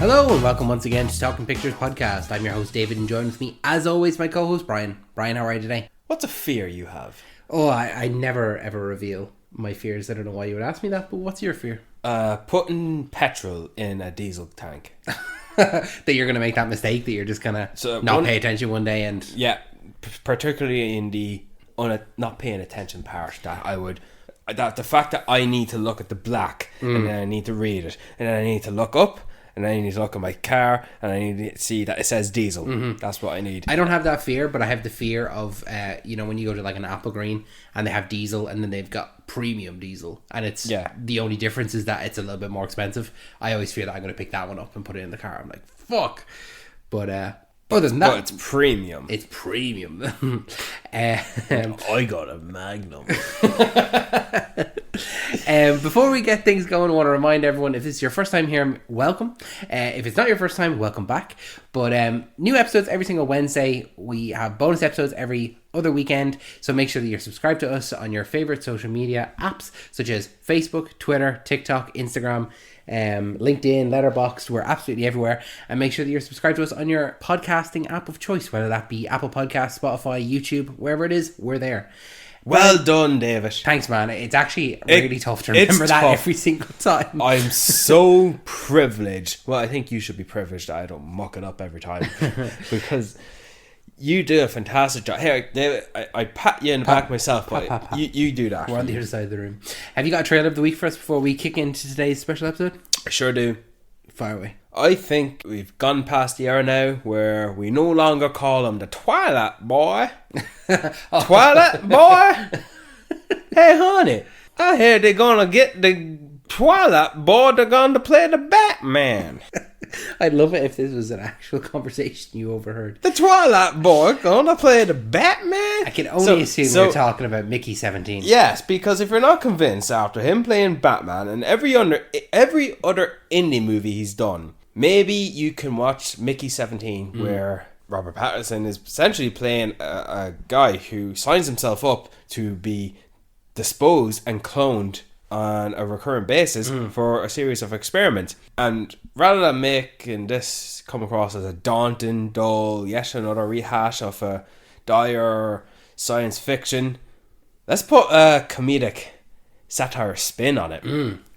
Hello and welcome once again to Talking Pictures Podcast. I'm your host David and joined with me as always my co-host Brian. Brian, how are you today? What's a fear you have? Oh, I never ever reveal my fears. I don't know why you would ask me that, but what's your fear? Putting petrol in a diesel tank. That you're going to make that mistake, that you're just going to not pay attention one day and... Yeah, particularly in the not paying attention part, that I would... That the fact that I need to look at the black and then I need to read it and then I need to look up and then I need to look at my car and I need to see that it says diesel. That's what I need. I don't have that fear, but I have the fear of, when you go to like an Apple Green and they have diesel and then they've got premium diesel and it's the only difference is that it's a little bit more expensive. I always feel that I'm going to pick that one up and put it in the car. I'm like, fuck. But other than that, but it's premium. It's premium. I got a Magnum. Before we get things going, I want to remind everyone, if this is your first time here, welcome. If it's not your first time, welcome back. But new episodes every single Wednesday. We have bonus episodes every other weekend. So make sure that you're subscribed to us on your favorite social media apps, such as Facebook, Twitter, TikTok, Instagram, LinkedIn, Letterboxd. We're absolutely everywhere. And make sure that you're subscribed to us on your podcasting app of choice, whether that be Apple Podcasts, Spotify, YouTube, wherever it is, we're there. Well done, David. Thanks, man. It's actually really tough to remember that every single time. I'm so privileged. Well, I think you should be privileged that I don't muck it up every time. Because you do a fantastic job. Hey, David, I pat you in the back myself, but you do that. We're on the other side of the room. Have you got a trailer of the week for us before we kick into today's special episode? I sure do. Fire away. I think we've gone past the era now where we no longer call him the Twilight Boy. Twilight Boy? Hey, honey, I hear they're gonna get the Twilight Boy. They're gonna play the Batman. I'd love it if this was an actual conversation you overheard. The Twilight Boy gonna play the Batman? I can only assume we're talking about Mickey 17. Yes, because if you're not convinced after him playing Batman and every other indie movie he's done, maybe you can watch Mickey 17 where Robert Pattinson is essentially playing a guy who signs himself up to be disposed and cloned on a recurrent basis for a series of experiments. And rather than making this come across as a daunting, dull, yet another rehash of a dire science fiction, let's put a comedic satire spin on it.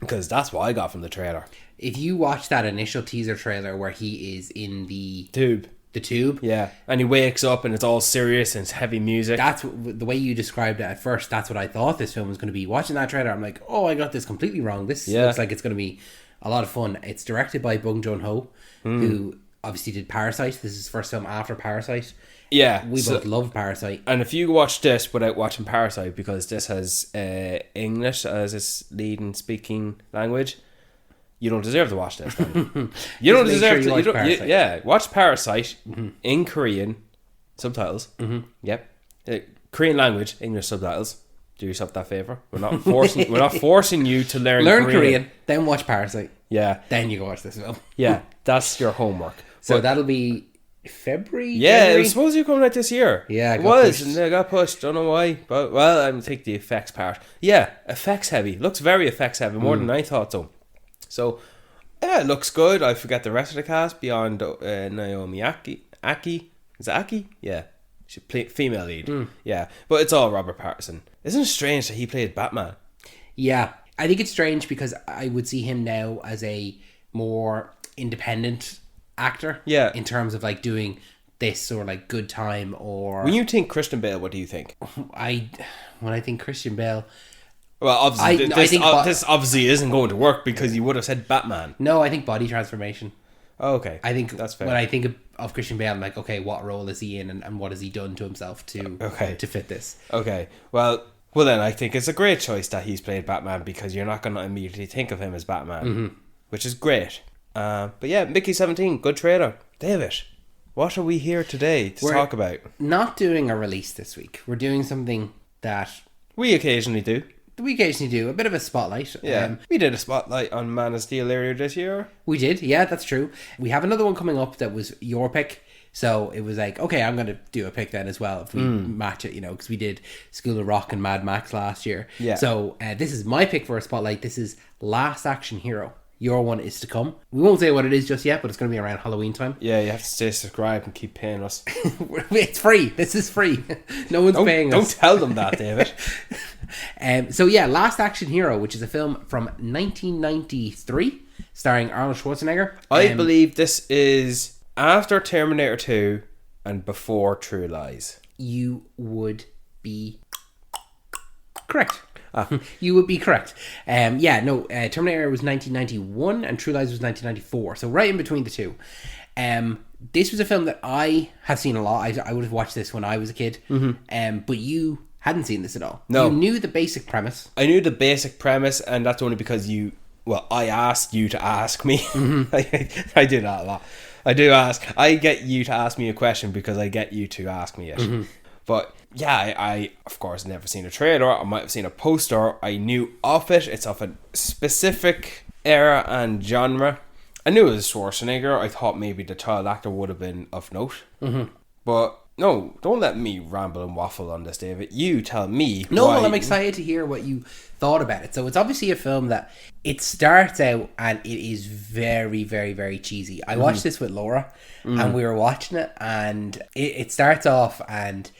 Because that's what I got from the trailer. If you watch that initial teaser trailer where he is in the tube, yeah, and he wakes up and it's all serious and it's heavy music. That's the way you described it at first. That's what I thought this film was going to be. Watching that trailer, I'm like, oh, I got this completely wrong. This looks like it's going to be a lot of fun. It's directed by Bong Joon-ho, who obviously did Parasite. This is his first film after Parasite. Yeah, we both love Parasite. And if you watch this without watching Parasite, because this has English as its leading speaking language, you don't deserve to watch this. You don't deserve to. Watch Parasite in Korean subtitles. Yep, Korean language, English subtitles. Do yourself that favor. We're not forcing. We're not forcing you to learn Korean. Then watch Parasite. Yeah. Then you go watch this film. Yeah, that's your homework. So that'll be February. Yeah, January? it was supposed to be coming out this year. Yeah, it was, and it got pushed. Don't know why, but well, I'm gonna take the effects part. Yeah, effects heavy. Looks very effects heavy, more than I thought so. So, yeah, it looks good. I forget the rest of the cast beyond Naomi Aki. Is it Aki? Yeah. She played female lead. Yeah. But it's all Robert Pattinson. Isn't it strange that he played Batman? Yeah. I think it's strange because I would see him now as a more independent actor. Yeah. In terms of like doing this or like Good Time or... When you think Christian Bale, what do you think? When I think Christian Bale... Well, obviously, this obviously isn't going to work because you would have said Batman. No, I think body transformation. Oh, okay. I think that's fair. When I think of Christian Bale, I'm like, okay, what role is he in and what has he done to himself to fit this? Okay. Well, then I think it's a great choice that he's played Batman because you're not going to immediately think of him as Batman, which is great. But yeah, Mickey 17, good trailer. David, what are we here today to talk about? Not doing a release this week. We're doing something that... we occasionally do. We occasionally do a bit of a spotlight. Yeah, we did a spotlight on Man of Steel earlier this year. We did, yeah, that's true. We have another one coming up that was your pick. So it was like, okay, I'm going to do a pick then as well if we match it, because we did School of Rock and Mad Max last year. Yeah. So this is my pick for a spotlight. This is Last Action Hero. Your one is to come. We won't say what it is just yet, but it's going to be around Halloween time. Yeah, you have to stay subscribed and keep paying us. It's free. This is free. No one's paying us. Don't tell them that, David. So yeah, Last Action Hero, which is a film from 1993, starring Arnold Schwarzenegger. I believe this is after Terminator 2 and before True Lies. You would be correct. You would be correct. Terminator was 1991 and True Lies was 1994. So right in between the two. This was a film that I have seen a lot. I would have watched this when I was a kid. But you hadn't seen this at all. No. You knew the basic premise. I knew the basic premise, and that's only because I asked you to ask me. I do that a lot. I get you to ask me a question because I get you to ask me it. But yeah, I of course never seen a trailer. I might have seen a poster. I knew of it. It's of a specific era and genre. I knew it was Schwarzenegger. I thought maybe the child actor would have been of note. But no, don't let me ramble and waffle on this, David. You tell me. No, well, I'm excited to hear what you thought about it. So it's obviously a film that it starts out and it is very, very, very cheesy. I watched this with Laura and we were watching it, and it starts off and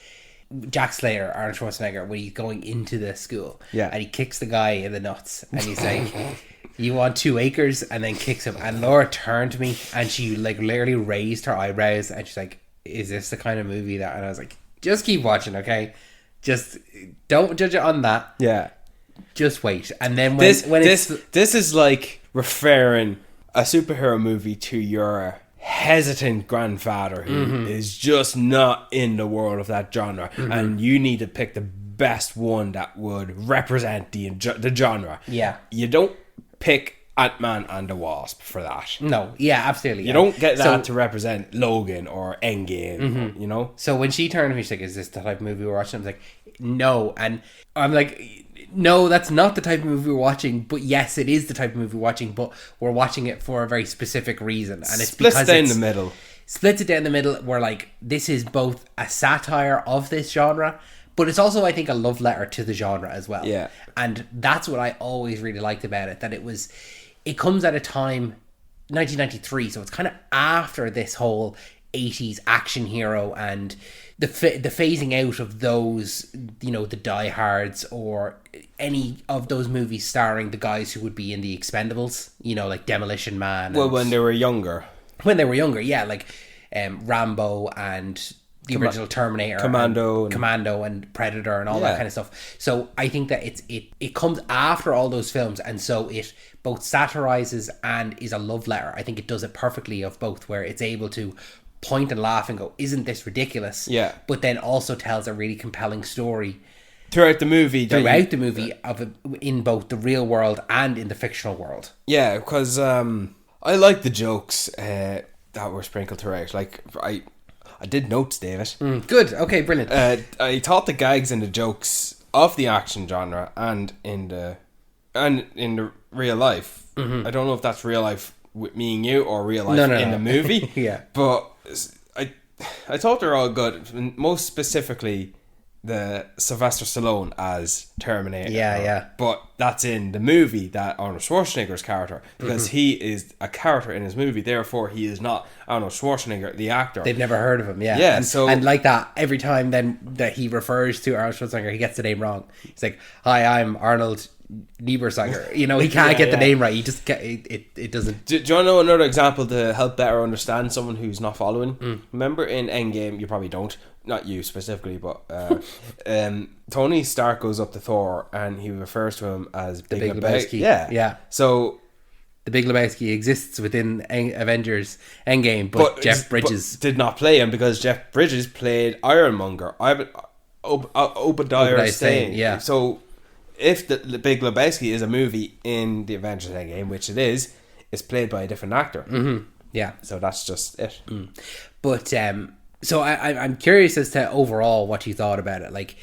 Jack Slater, Arnold Schwarzenegger, when he's going into the school, and he kicks the guy in the nuts and he's like, you want 2 acres, and then kicks him. And Laura turned to me and she like literally raised her eyebrows and she's like, is this the kind of movie that... And I was like, just keep watching, okay? Just don't judge it on that. Yeah. Just wait. And then this is like referring a superhero movie to your hesitant grandfather who is just not in the world of that genre, and you need to pick the best one that would represent the genre. Yeah. You don't pick Ant-Man and the Wasp for that. No, yeah, absolutely. You don't get that to represent Logan or Endgame, you know? So when she turned to me, she's like, is this the type of movie we're watching? I was like, no. And I'm like, no, that's not the type of movie we're watching. But yes, it is the type of movie we're watching, but we're watching it for a very specific reason. And it's splits because down the middle. Splits it down the middle where, like, this is both a satire of this genre, but it's also, I think, a love letter to the genre as well. Yeah. And that's what I always really liked about it, that it comes at a time, 1993, so it's kind of after this whole 80s action hero and the phasing out of those, you know, the Die Hards or any of those movies starring the guys who would be in the Expendables, you know, like Demolition Man. Well, when they were younger. When they were younger, yeah, like Rambo and the original Terminator, Commando and Predator and all that kind of stuff. So I think that it comes after all those films, and so it both satirizes and is a love letter. I think it does it perfectly of both, where it's able to point and laugh and go, isn't this ridiculous? Yeah. But then also tells a really compelling story throughout the movie in both the real world and in the fictional world. Yeah, because I like the jokes that were sprinkled throughout. Like, I did notes, David. Good. Okay, brilliant. I thought the gags and the jokes of the action genre and in the real life. I don't know if that's real life with me and you or real life in the movie. Yeah. But I thought they're all good. Most specifically, the Sylvester Stallone as Terminator. Yeah. But that's in the movie, that Arnold Schwarzenegger's character, because he is a character in his movie. Therefore, he is not Arnold Schwarzenegger, the actor. They've never heard of him. Yeah. Yeah. And like that, every time then that he refers to Arnold Schwarzenegger, he gets the name wrong. He's like, "Hi, I'm Arnold Niebersanger." You know, he can't get the name right. He just it doesn't. Do you want to know another example to help better understand someone who's not following? Remember in Endgame, you probably don't. Not you specifically, but Tony Stark goes up to Thor and he refers to him as The Big Lebowski. Yeah. So The Big Lebowski exists within Avengers Endgame, but Jeff Bridges did not play him because Jeff Bridges played Ironmonger. Obadiah Stane. Yeah. So if the Big Lebowski is a movie in the Avengers Endgame, which it is, it's played by a different actor. Yeah. So that's just it. But so I'm curious as to overall what you thought about it. Like,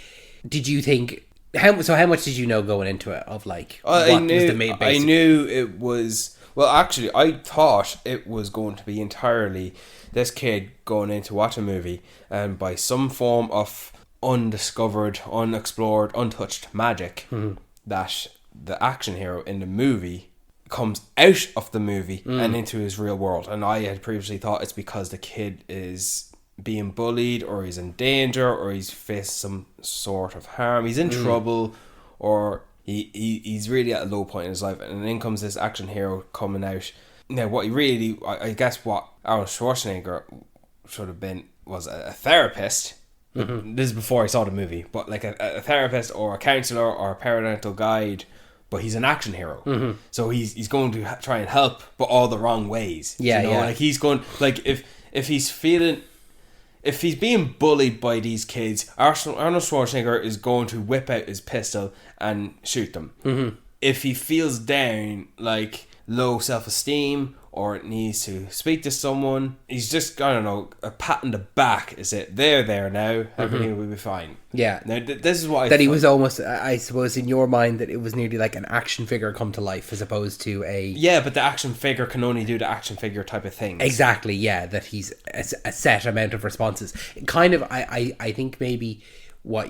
did you think how much did you know going into it of like was the main basic? I knew it was, well, actually I thought it was going to be entirely this kid going in to watch a movie and by some form of undiscovered, unexplored, untouched magic that the action hero in the movie comes out of the movie and into his real world. And I had previously thought it's because the kid is being bullied, or he's in danger, or he's faced some sort of harm, he's in trouble, or he's really at a low point in his life, and then comes this action hero coming out. Now what he really, I guess what Arnold Schwarzenegger should have been was a therapist. This is before I saw the movie, but like a therapist or a counsellor or a parental guide, but he's an action hero. So he's going to try and help, but all the wrong ways. Yeah, yeah. Like he's going, like if he's being bullied by these kids, Arnold Schwarzenegger is going to whip out his pistol and shoot them. If he feels down, like low self-esteem, or it needs to speak to someone, he's just, I don't know, a pat on the back. Is it? They're there now. Everything will be fine. Yeah. Now, this is what he was almost, I suppose, in your mind, that it was nearly like an action figure come to life as opposed to a... Yeah, but the action figure can only do the action figure type of things. Exactly, yeah, that he's a set amount of responses. Kind of, I think maybe what...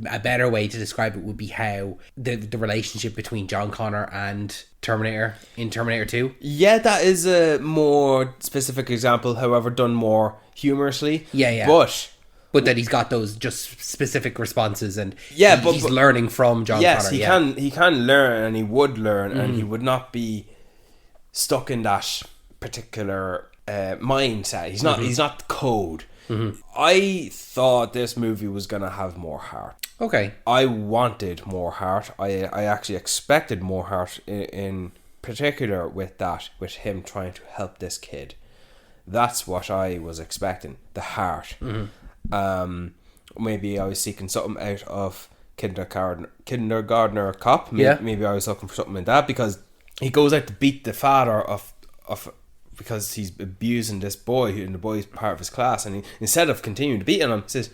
a better way to describe it would be how the relationship between John Connor and Terminator in Terminator 2. Yeah, that is a more specific example, however done more humorously. Yeah. But that he's got those just specific responses, and he's learning from John Connor. Yes, he can learn, and he would learn, and he would not be stuck in that particular mindset. He's not code. I thought this movie was going to have more heart. Okay. I wanted more heart. I actually expected more heart in particular with him trying to help this kid. That's what I was expecting, the heart. Maybe I was seeking something out of Kindergartner Cop. Maybe I was looking for something in that, because he goes out to beat the father of because he's abusing this boy, and the boy's part of his class, and instead of continuing to beat him, he says,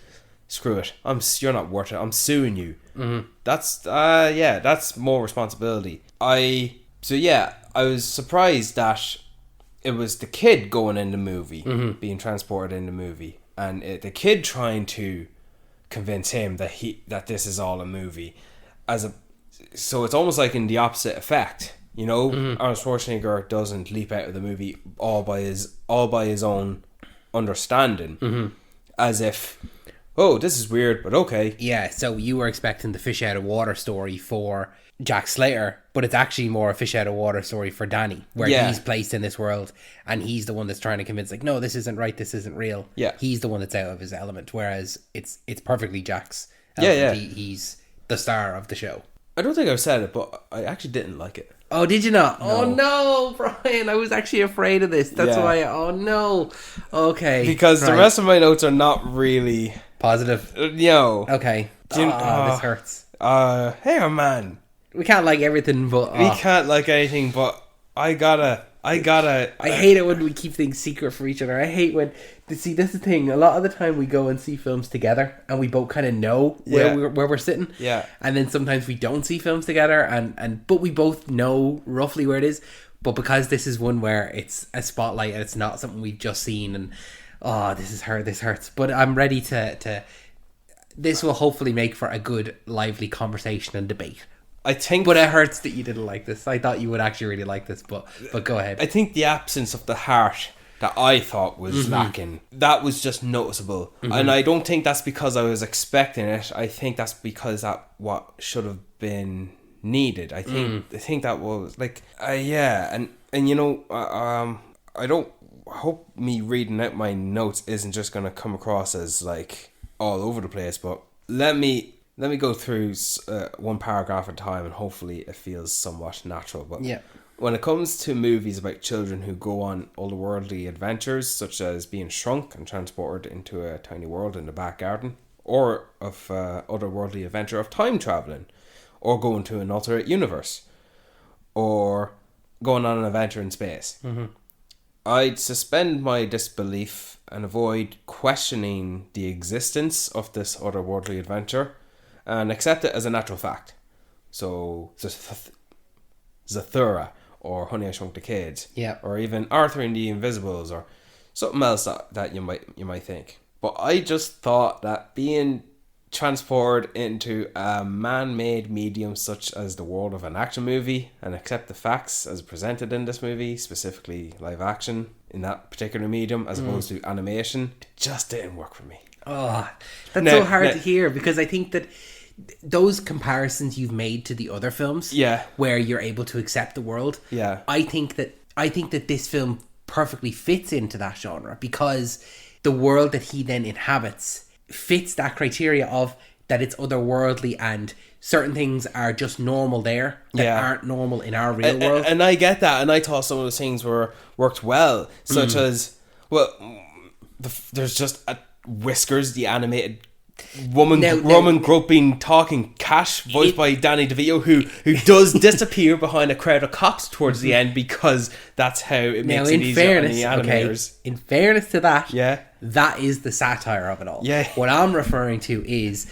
"Screw it, you're not worth it. I'm suing you." That's more responsibility. I was surprised that it was the kid going in the movie, being transported in the movie, and the kid trying to convince him that this is all a movie, so it's almost like in the opposite effect. You know, Arnold Schwarzenegger doesn't leap out of the movie all by his own understanding, as if, oh, this is weird, but okay. Yeah, so you were expecting the fish out of water story for Jack Slater, but it's actually more a fish out of water story for Danny, where he's placed in this world, and he's the one that's trying to convince, like, no, this isn't right, this isn't real. Yeah, he's the one that's out of his element, whereas it's perfectly Jack's element. He's the star of the show. I don't think I've said it, but I actually didn't like it. Oh, did you not? No. Oh no, Brian, I was actually afraid of this. That's why. Oh no. Okay. Because the rest of my notes are not really positive. Okay. This hurts. Hey, man. We can't like everything, but we can't like anything. But I hate it when we keep things secret from each other. I hate when. See, this is the thing. A lot of the time we go and see films together, and we both kind of know where we're sitting. Yeah. And then sometimes we don't see films together, but we both know roughly where it is. But because this is one where it's a spotlight and it's not something we've just seen, and this hurts. But I'm ready to. This will hopefully make for a good, lively conversation and debate. I think, but it hurts that you didn't like this. I thought you would actually really like this, but go ahead. I think the absence of the heart that I thought was lacking, that was just noticeable, and I don't think that's because I was expecting it. I think that's because that what should have been needed. I think that was like and you know, I don't hope me reading out my notes isn't just gonna come across as like all over the place, but let me go through one paragraph at a time, and hopefully it feels somewhat natural. But when it comes to movies about children who go on otherworldly adventures, such as being shrunk and transported into a tiny world in the back garden, or of otherworldly adventure of time traveling, or going to an alternate universe, or going on an adventure in space, I'd suspend my disbelief and avoid questioning the existence of this otherworldly adventure, and accept it as a natural fact. So, Zathura, or Honey, I Shrunk the Kids, or even Arthur and the Invisibles, or something else that you might think. But I just thought that being transported into a man-made medium such as the world of an action movie and accept the facts as presented in this movie, specifically live action in that particular medium as opposed to animation, it just didn't work for me. Oh, that's so hard to hear, because I think that those comparisons you've made to the other films, where you're able to accept the world, I think that this film perfectly fits into that genre, because the world that he then inhabits fits that criteria of that it's otherworldly and certain things are just normal there that aren't normal in our real world. And I get that, and I thought some of those things worked well, such as, well, there's just Whiskers, the animated woman groping talking cat voiced by Danny DeVito, who does disappear behind a crowd of cops towards the end, because that's how it makes it easier on the animators. In fairness to that, that is the satire of it all. What I'm referring to is,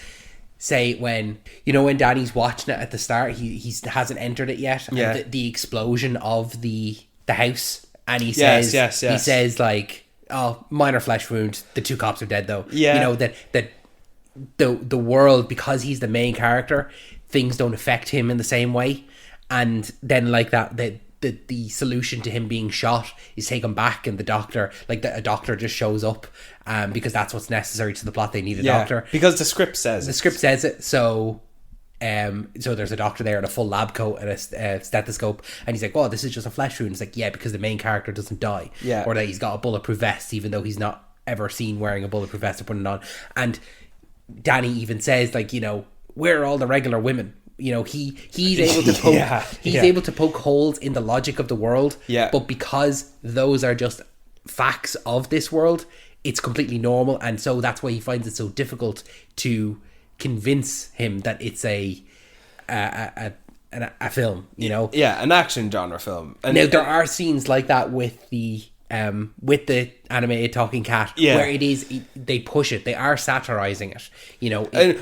say, when Danny's watching it at the start, he hasn't entered it yet, and the explosion of the house, and he says he says like, oh, minor flesh wound, the two cops are dead though. That the world, because he's the main character, things don't affect him in the same way, and then like that the solution to him being shot is taken back, and the doctor, a doctor just shows up, because that's what's necessary to the plot. They need a doctor because the script says it. So there's a doctor there in a full lab coat and a stethoscope, and he's like, "Oh, this is just a flesh wound." It's like, yeah, because the main character doesn't die, or that he's got a bulletproof vest, even though he's not ever seen wearing a bulletproof vest or putting it on. And Danny even says, like, where are all the regular women? He's able to poke able to poke holes in the logic of the world, but because those are just facts of this world, it's completely normal, and so that's why he finds it so difficult to convince him that it's a film, an action genre film. And now there are scenes like that with the animated talking cat, where it is, they push it, they are satirizing it,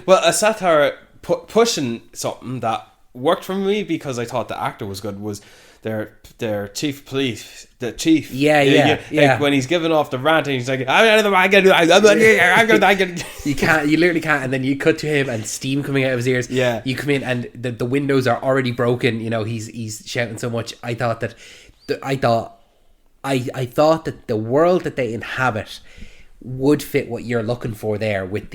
a satire pushing something that worked for me, because I thought the actor was good, was their chief police, the chief. Like when he's giving off the rant and he's like, you literally can't, and then you cut to him and steam coming out of his ears. You come in and the windows are already broken, he's shouting so much. I thought that the world that they inhabit would fit what you're looking for there, with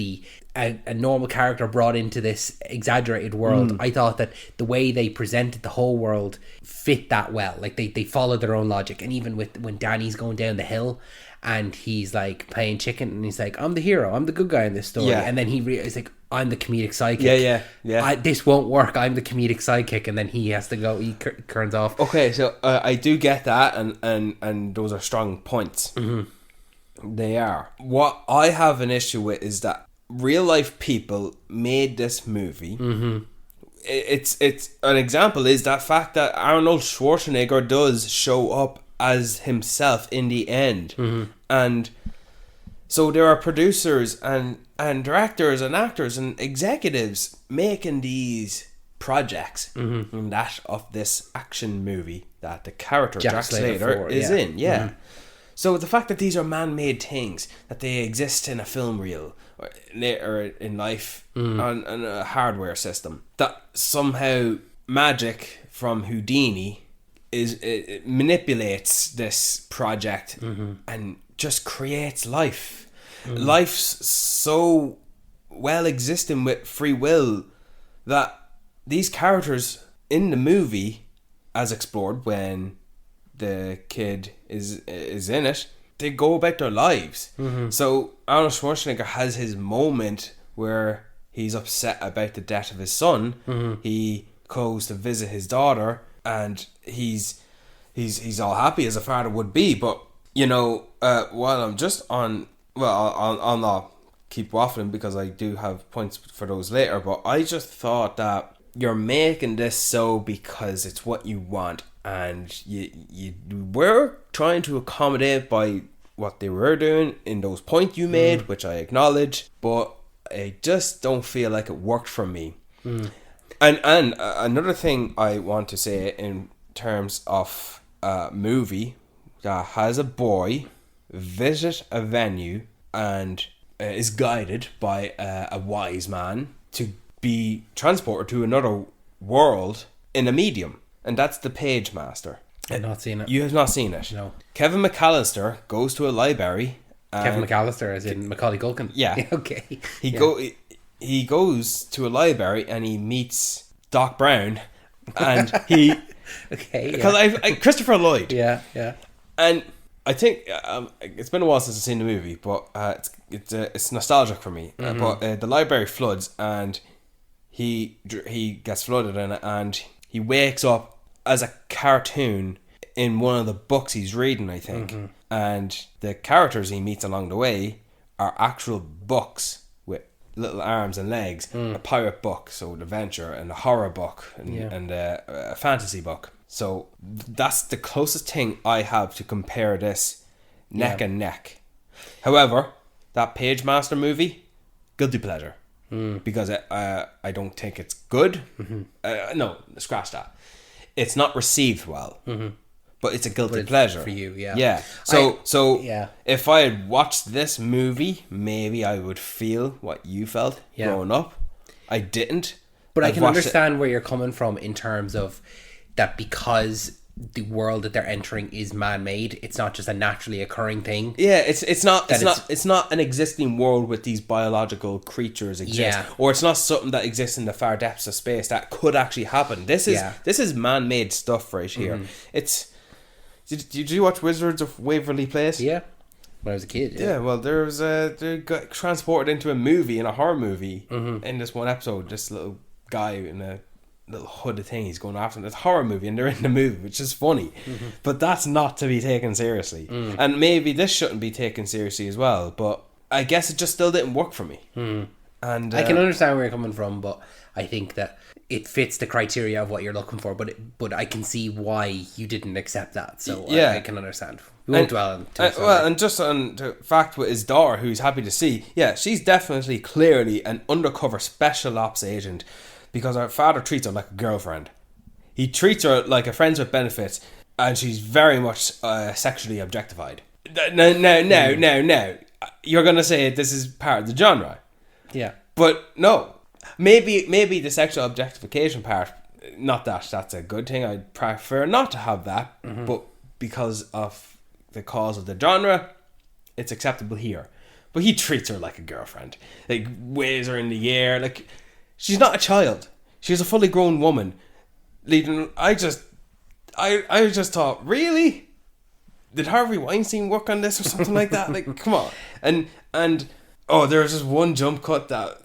a normal character brought into this exaggerated world. I thought that the way they presented the whole world fit that well. Like they followed their own logic. And even when Danny's going down the hill and he's like playing chicken and he's like, I'm the hero, I'm the good guy in this story. And then he's like, I'm the comedic sidekick. This won't work, I'm the comedic sidekick. And then he has to go, he turns off. Okay, so I do get that, and those are strong points. They are. What I have an issue with is that real life people made this movie. It's an example is that fact that Arnold Schwarzenegger does show up as himself in the end, and so there are producers and directors and actors and executives making these projects, and that of this action movie that the character Jack Slater is in. So the fact that these are man-made things, that they exist in a film reel or in life on a hardware system, that somehow magic from Houdini it manipulates this project and just creates life. Life's so well existing with free will that these characters in the movie, as explored when the kid is in it, they go about their lives. So Arnold Schwarzenegger has his moment where he's upset about the death of his son. He goes to visit his daughter, and he's all happy as a father would be. But while I'm just on, I'll not keep waffling because I do have points for those later. But I just thought that you're making this so because it's what you want, and you were trying to accommodate by what they were doing in those points you made, which I acknowledge, but I just don't feel like it worked for me. And another thing I want to say in terms of a movie that has a boy visit a venue and is guided by a wise man to be transported to another world in a medium, and that's the Page Master. I've not seen it. You have not seen it? No. Kevin McAllister goes to a library. Kevin McAllister, as in Macaulay Culkin. Yeah. Okay. He goes to a library and he meets Doc Brown, and he Okay. because Christopher Lloyd. Yeah. And I think it's been a while since I've seen the movie, but it's nostalgic for me. But the library floods, and he gets flooded in it, and he wakes up as a cartoon in one of the books he's reading, I think. And the characters he meets along the way are actual books with little arms and legs. A pirate book, so an adventure, and a horror book, and a fantasy book. So that's the closest thing I have to compare this neck and neck. However, that Page Master movie, guilty pleasure. Because I don't think it's good. No, scratch that. It's not received well. But it's a guilty pleasure for you. Yeah. So if I had watched this movie, maybe I would feel what you felt growing up. I didn't. But I can understand where you're coming from in terms of that, because the world that they're entering is man-made. It's not just a naturally occurring thing. Yeah, it's not an existing world with these biological creatures exist, or it's not something that exists in the far depths of space that could actually happen. This is man-made stuff right here. It's did you watch Wizards of Waverly Place? Yeah, when I was a kid. Yeah, well, they got transported into a movie, in a horror movie, in this one episode. This little guy in a little hooded thing, he's going after them. It's a horror movie, and they're in the movie, which is funny. But that's not to be taken seriously. And maybe this shouldn't be taken seriously as well, but I guess it just still didn't work for me. And I can understand where you're coming from, but I think that it fits the criteria of what you're looking for, but I can see why you didn't accept that, so I can understand. We won't dwell on it. And just on the fact with his daughter, who he's happy to see, she's definitely clearly an undercover special ops agent, because her father treats her like a girlfriend. He treats her like a friends with benefits, and she's very much sexually objectified. Now, you're going to say this is part of the genre. Yeah. But no. Maybe the sexual objectification part, not that that's a good thing. I'd prefer not to have that, but because of the cause of the genre, it's acceptable here. But he treats her like a girlfriend. Like, waves her in the air. Like, she's not a child. She's a fully grown woman. I just thought, really? Did Harvey Weinstein work on this or something like that? Like, come on. And there's just one jump cut that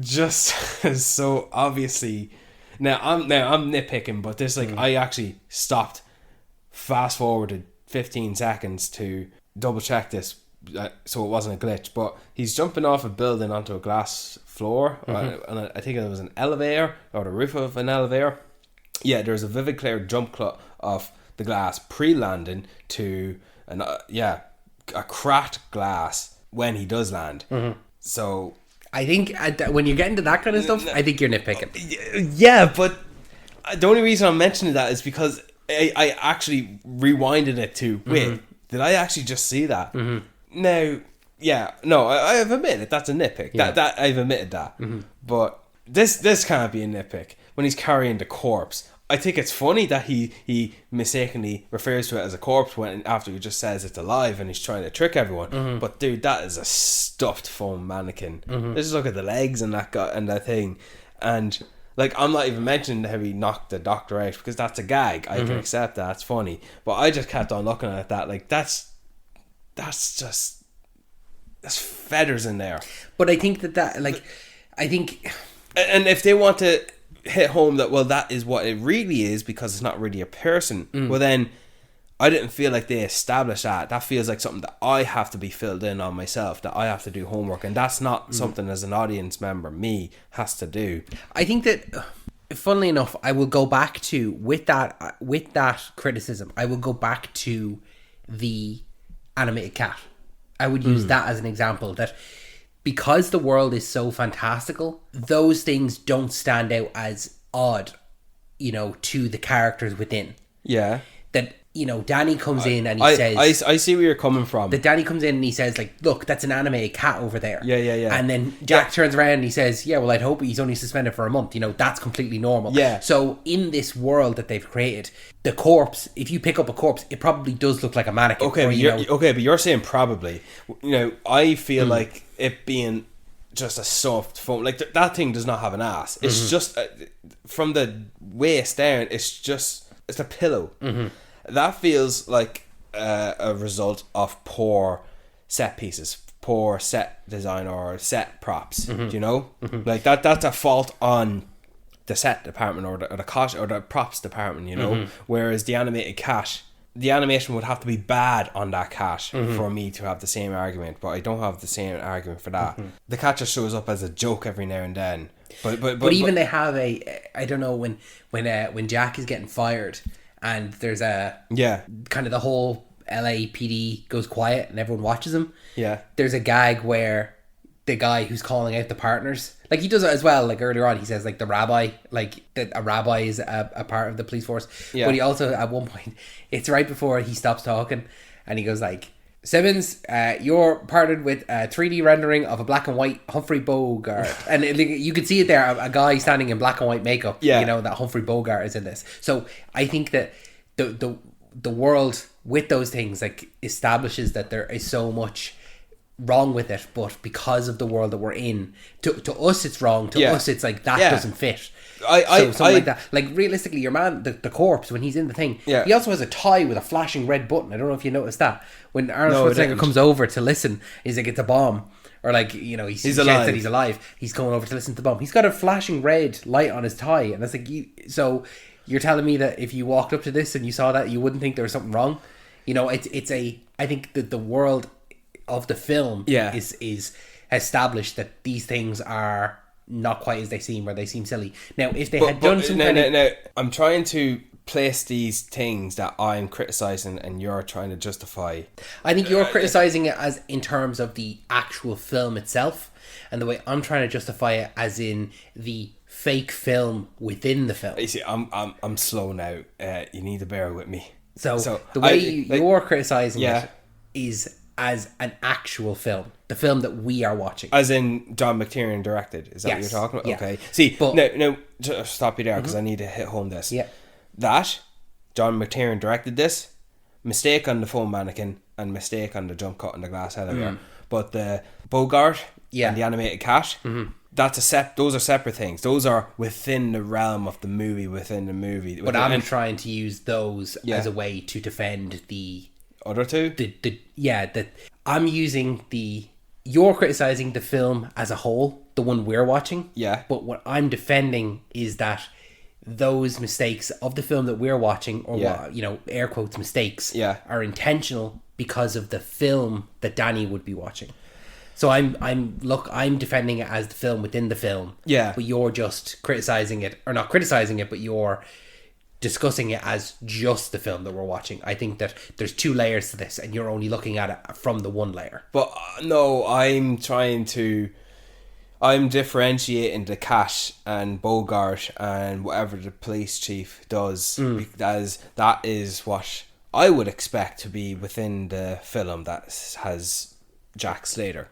just is so obviously. Now I'm nitpicking, but this, like, I actually stopped, fast forwarded 15 seconds to double check this, so it wasn't a glitch. But he's jumping off a building onto a glass floor, and I think it was an elevator, or the roof of an elevator. Yeah, there's a vivid clear jump cut of the glass pre-landing to a cracked glass when he does land. So I think when you get into that kind of stuff, I think you're nitpicking. Yeah, but the only reason I'm mentioning that is because I actually rewinded it to, wait, did I actually just see that? Now, I've admitted that's a nitpick. Yeah. That I've admitted that. But this can't be a nitpick. When he's carrying the corpse, I think it's funny that he mistakenly refers to it as a corpse when after he just says it's alive and he's trying to trick everyone. But dude, that is a stuffed foam mannequin. Let's just look at the legs and that guy and that thing, and like, I'm not even mentioning how he knocked the doctor out, because that's a gag. I can accept that. It's funny, but I just kept on looking at that like that's feathers in there. But I think I think, and if they want to hit home that, well, that is what it really is because it's not really a person, well, then I didn't feel like they established that. That feels like something that I have to be filled in on myself, that I have to do homework, and that's not something as an audience member me has to do. I think that, funnily enough, I will go back to, with that criticism, I will go back to the animated cat. I would use that as an example, that because the world is so fantastical, those things don't stand out as odd, to the characters within. Yeah. That, you know, Danny comes in and he says... I see where you're coming from. That Danny comes in and he says, like, look, that's an animated cat over there. Yeah. And then Jack turns around and he says, yeah, well, I'd hope he's only suspended for a month. You know, that's completely normal. Yeah. So in this world that they've created, the corpse, if you pick up a corpse, it probably does look like a mannequin. Okay, but you're saying probably. You know, I feel like it being just a soft foam, like that thing does not have an ass. It's just from the waist down. It's a pillow. That feels like a result of poor set pieces, poor set design, or set props. Do you know? Like that's a fault on the set department or the props department. You know, whereas the animated cat, the animation would have to be bad on that cat for me to have the same argument, but I don't have the same argument for that. The cat just shows up as a joke every now and then. But even they have I don't know, when Jack is getting fired and there's kind of the whole LAPD goes quiet and everyone watches him. Yeah. There's a gag where the guy who's calling out the partners, like he does it as well, like earlier on he says like the rabbi, like that a rabbi is a part of the police force. But he also at one point, it's right before he stops talking and he goes like, Simmons, you're partnered with a 3D rendering of a black and white Humphrey Bogart. And you can see it there, a guy standing in black and white makeup, you know, that Humphrey Bogart is in this. So I think that the world with those things like establishes that there is so much wrong with it, but because of the world that we're in, to us it's wrong, to us it's like that doesn't fit. Something like that. Like realistically, your man, the corpse, when he's in the thing, he also has a tie with a flashing red button. I don't know if you noticed that. When Arnold Schwarzenegger comes over to listen, he's like, it's a bomb. Or like, you know, he's alive. That he's alive. He's going over to listen to the bomb. He's got a flashing red light on his tie, and it's like, so you're telling me that if you walked up to this and you saw that, you wouldn't think there was something wrong? You know, I think that the world of the film is established that these things are not quite as they seem, or they seem silly. Now, if they had done some I'm trying to place these things that I'm criticising and you're trying to justify. I think you're criticising it as in terms of the actual film itself, and the way I'm trying to justify it as in the fake film within the film. You see, I'm slow now. You need to bear with me. So the way you're criticising it is as an actual film, the film that we are watching, as in John McTiernan directed. Is that what you're talking about? Okay. See, but now just stop you there because I need to hit home this. That John McTiernan directed this, mistake on the foam mannequin and mistake on the jump cut and the glass elevator. But the Bogart and the animated cat, those are separate things. Those are within the realm of the movie, within the movie. But I'm trying to use those as a way to defend the other two. That I'm using you're criticizing the film as a whole, the one we're watching. Yeah. But what I'm defending is that those mistakes of the film that we're watching, or what, you know, air quotes mistakes, are intentional because of the film that Danny would be watching. So I'm defending it as the film within the film. Yeah. But you're just criticizing it, or not criticizing it, but you're discussing it as just the film that we're watching. I think that there's two layers to this, and you're only looking at it from the one layer. But no, I'm differentiating the cat and Bogart and whatever the police chief does, because that is what I would expect to be within the film that has Jack Slater.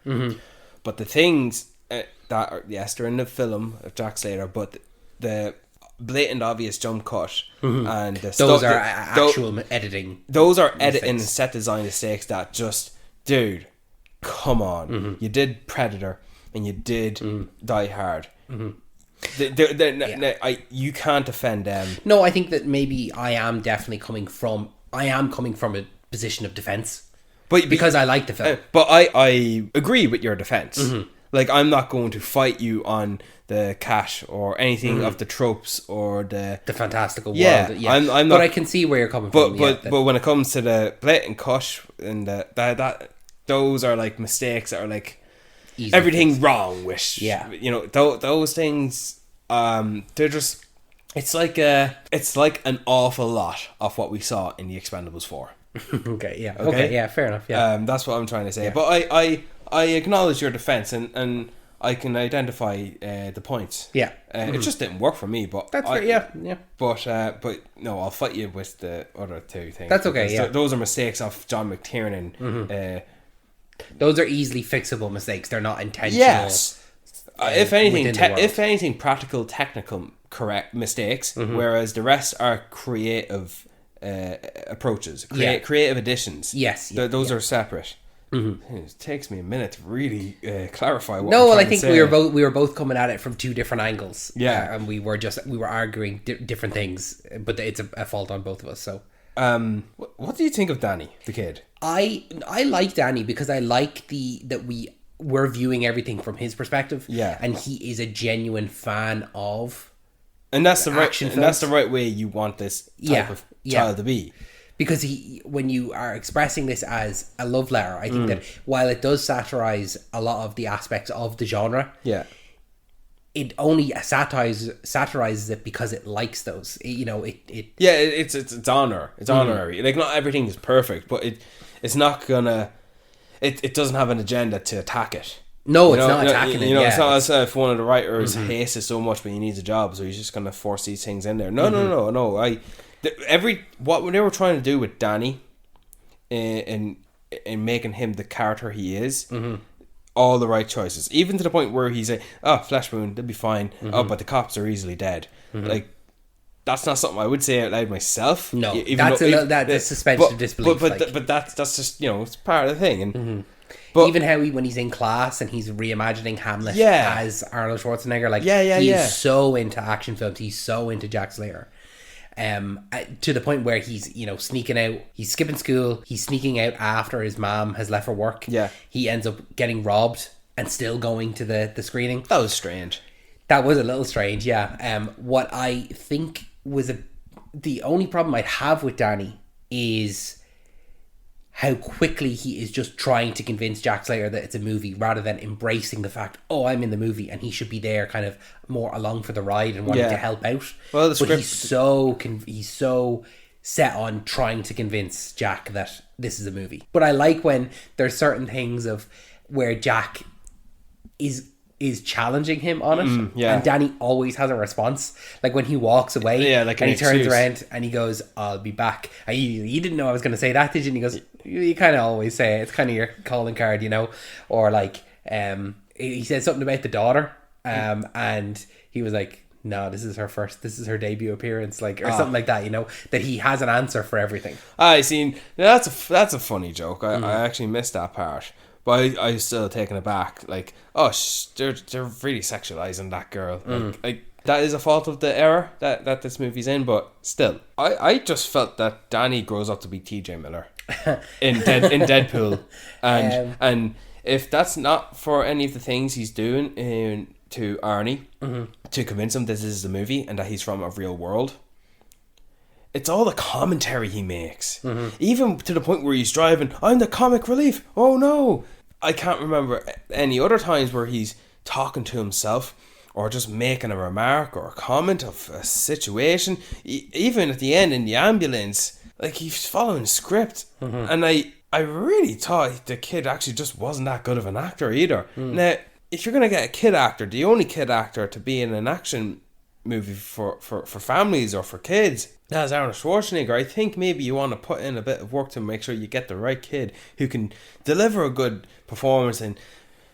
But the things that are, they're in the film of Jack Slater, but the blatant obvious jump cut and those are actual editing. Those are editing and set design mistakes that just, dude, come on. You did Predator and you did Die Hard. You can't defend them. No, I think that maybe I am coming from a position of defense, because I like the film. But I agree with your defense. Like, I'm not going to fight you on the cat or anything of the tropes or the fantastical world. I'm not, but I can see where you're coming from. But when it comes to the blatant cut and that those are like mistakes that are like easy everything things. Wrong with you know those things. They're just it's like an awful lot of what we saw in the Expendables 4. Okay, fair enough. That's what I'm trying to say. But I acknowledge your defense, and I can identify the points. Yeah. It just didn't work for me, but That's right, yeah. But no, I'll fight you with the other two things. That's okay, yeah. Those are mistakes of John McTiernan. Those are easily fixable mistakes. They're not intentional. Yes. If anything, within the world. if anything, practical, technical, correct mistakes, whereas the rest are creative approaches, creative additions. Yes, those are separate. It takes me a minute to really clarify what. No, well, I think we were both coming at it from two different angles. Yeah, and we were arguing different things, but it's a fault on both of us. So, what do you think of Danny, the kid? I like Danny because I like we're viewing everything from his perspective. Yeah, and he is a genuine fan of. And that's the right. action And that's films. the right way you want this type of child to be. Because when you are expressing this as a love letter, I think that while it does satirize a lot of the aspects of the genre, it only satirizes it because it likes those. It's honor. It's honorary. Like, not everything is perfect, but it's not gonna. It doesn't have an agenda to attack it. No, it's not attacking it. It's not as if one of the writers hates it so much, but he needs a job, so he's just gonna force these things in there. No. What they were trying to do with Danny, in making him the character he is, all the right choices. Even to the point where he's like, "Oh, flesh wound, they'll be fine." Oh, but the cops are easily dead. Like, that's not something I would say out loud myself. No, that's a suspension of disbelief. But that's just it's part of the thing. And but even how when he's in class and he's reimagining Hamlet as Arnold Schwarzenegger, he's so into action films. He's so into Jack Slater. To the point where he's sneaking out, he's skipping school, he's sneaking out after his mom has left for work. He ends up getting robbed and still going to the screening. That was strange. That was a little strange. What I think was the only problem I'd have with Danny is how quickly he is just trying to convince Jack Slater that it's a movie, rather than embracing the fact, I'm in the movie and he should be there kind of more along for the ride and wanting to help out. Well, but he's so set on trying to convince Jack that this is a movie. But I like when there's certain things of where Jack is challenging him on it, and Danny always has a response. Like when he walks away, and he turns around and he goes, "I'll be back." You didn't know I was going to say that, did you? And he goes, "You kind of always say it. It's kind of your calling card, Or like, he said something about the daughter, and he was like, "No, this is her debut appearance," or something like that. That he has an answer for everything. I seen that's a funny joke. I actually missed that part. But I was still taken aback. Like, they're really sexualizing that girl. Like that is a fault of the era that this movie's in. But still, I just felt that Danny grows up to be T.J. Miller in Deadpool, and if that's not for any of the things he's doing to Arnie to convince him this is the movie and that he's from a real world. It's all the commentary he makes. Even to the point where he's driving, "I'm the comic relief. Oh no." I can't remember any other times where he's talking to himself or just making a remark or a comment of a situation. Even at the end in the ambulance, like, he's following script. And I really thought the kid actually just wasn't that good of an actor either. Now, if you're going to get a kid actor, the only kid actor to be in an action movie for families or for kids, that's Arnold Schwarzenegger. I think maybe you want to put in a bit of work to make sure you get the right kid who can deliver a good performance and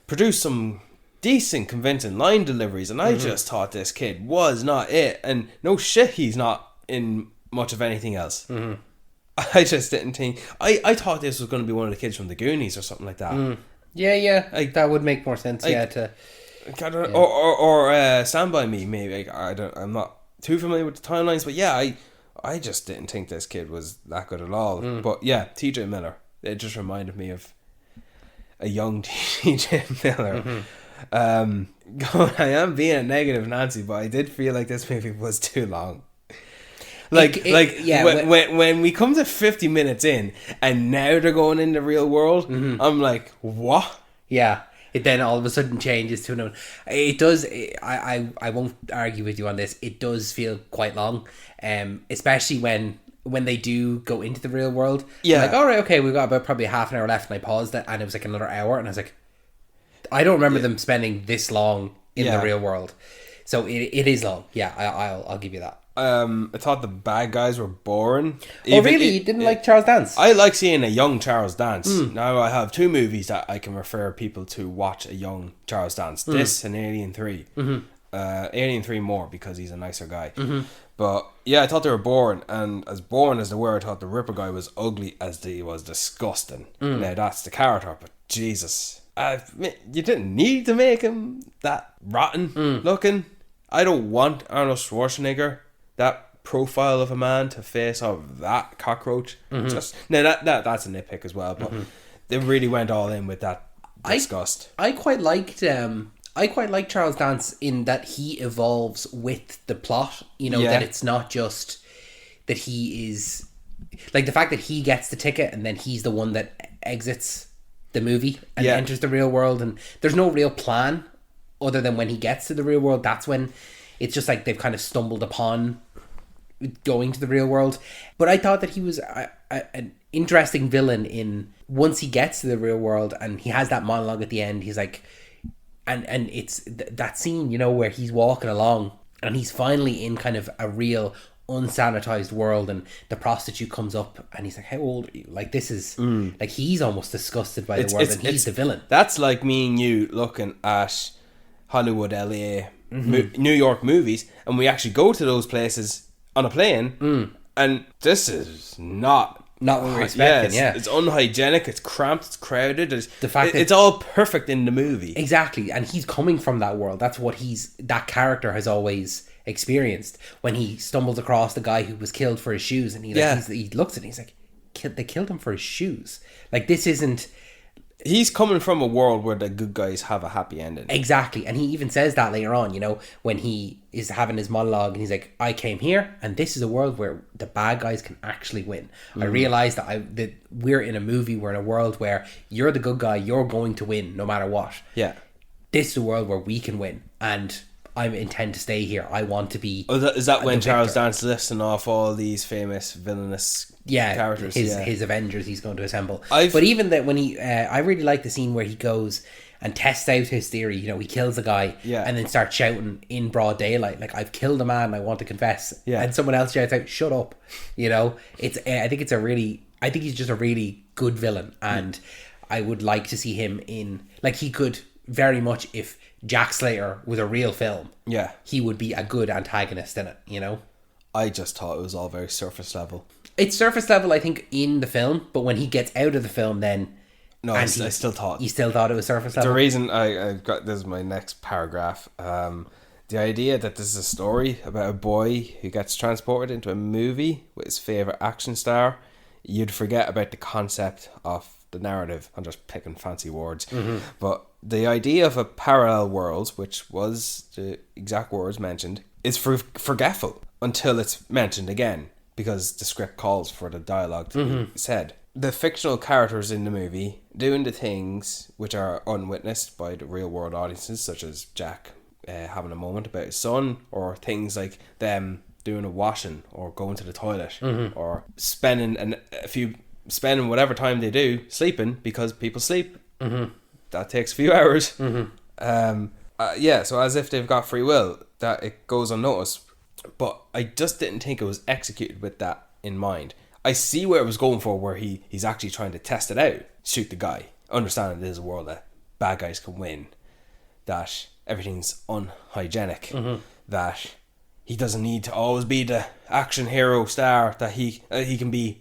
produce some decent convincing line deliveries. And I just thought this kid was not it, and no shit, he's not in much of anything else. I just didn't think I thought this was going to be one of the kids from the Goonies or something like that. That would make more sense. Or Stand By Me, maybe. I'm not too familiar with the timelines, but I just didn't think this kid was that good at all. But TJ Miller, it just reminded me of a young TJ Miller. I am being a negative Nancy, but I did feel like this movie was too long. When we come to 50 minutes in and now they're going in the real world, I'm like, what? Yeah. It then all of a sudden changes to another. It does. I won't argue with you on this. It does feel quite long, especially when they do go into the real world. Yeah. Like, all right, okay, we've got about probably half an hour left, and I paused it, and it was like another hour, and I was like, I don't remember them spending this long in the real world. So it is long. Yeah, I'll give you that. I thought the bad guys were boring. Really? You didn't like Charles Dance? I like seeing a young Charles Dance. Now I have 2 movies that I can refer people to watch a young Charles Dance. This and Alien 3. Alien 3 more because he's a nicer guy. But yeah, I thought they were boring. And as boring as they were, I thought the Ripper guy was ugly as he was disgusting. Now that's the character, but Jesus. You didn't need to make him that rotten looking. I don't want Arnold Schwarzenegger, that profile of a man, to face off that cockroach. Just now that's a nitpick as well, but they really went all in with that disgust. I quite liked Charles Dance in that he evolves with the plot. You know, that it's not just that he is like the fact that he gets the ticket and then he's the one that exits the movie and enters the real world, and there's no real plan other than when he gets to the real world. That's when it's just like they've kind of stumbled upon going to the real world. But I thought that he was an interesting villain in once he gets to the real world and he has that monologue at the end. He's like, and it's that scene, you know, where he's walking along and he's finally in kind of a real unsanitized world, and the prostitute comes up and he's like, how old are you? Like, this is like, he's almost disgusted by the world, and he's the villain. That's like me and you looking at Hollywood, LA, New York movies, and we actually go to those places on a plane, and this is not what we're expecting. It's unhygienic, it's cramped, it's crowded. The fact it's all perfect in the movie. Exactly, and he's coming from that world. That's what that character has always experienced. When he stumbles across the guy who was killed for his shoes, and he looks at it and he's like, they killed him for his shoes. Like, this isn't... He's coming from a world where the good guys have a happy ending. Exactly. And he even says that later on, you know, when he is having his monologue and he's like, I came here and this is a world where the bad guys can actually win. I realized that we're in a movie, we're in a world where you're the good guy, you're going to win no matter what. Yeah. This is a world where we can win, and I intend to stay here. I want to be... Oh, is that when Charles Dance listing off all these famous villainous characters? His Avengers he's going to assemble. But even that when he... I really like the scene where he goes and tests out his theory. You know, he kills a guy and then starts shouting in broad daylight, like, I've killed a man, I want to confess. Yeah. And someone else shouts out, shut up. You know, I think he's just a really good villain, and I would like to see him in... Like, he could very much, if Jack Slater was a real film, he would be a good antagonist in it, you know? I just thought it was all very surface level. It's surface level, I think, in the film, but when he gets out of the film, then... No, I still thought... You still thought it was surface level? The reason I've got... This is my next paragraph. The idea that this is a story about a boy who gets transported into a movie with his favourite action star, you'd forget about the concept of the narrative. I'm just picking fancy words. But the idea of a parallel world, which was the exact words mentioned, is forgetful until it's mentioned again, because the script calls for the dialogue to be said. The fictional characters in the movie doing the things which are unwitnessed by the real world audiences, such as Jack having a moment about his son, or things like them doing a washing or going to the toilet, or spending whatever time they do sleeping, because people sleep. That takes a few hours. So as if they've got free will, that it goes unnoticed. But I just didn't think it was executed with that in mind. I see where it was going for, where he's actually trying to test it out, shoot the guy, understanding there's a world that bad guys can win, that everything's unhygienic, that he doesn't need to always be the action hero star, that he can be.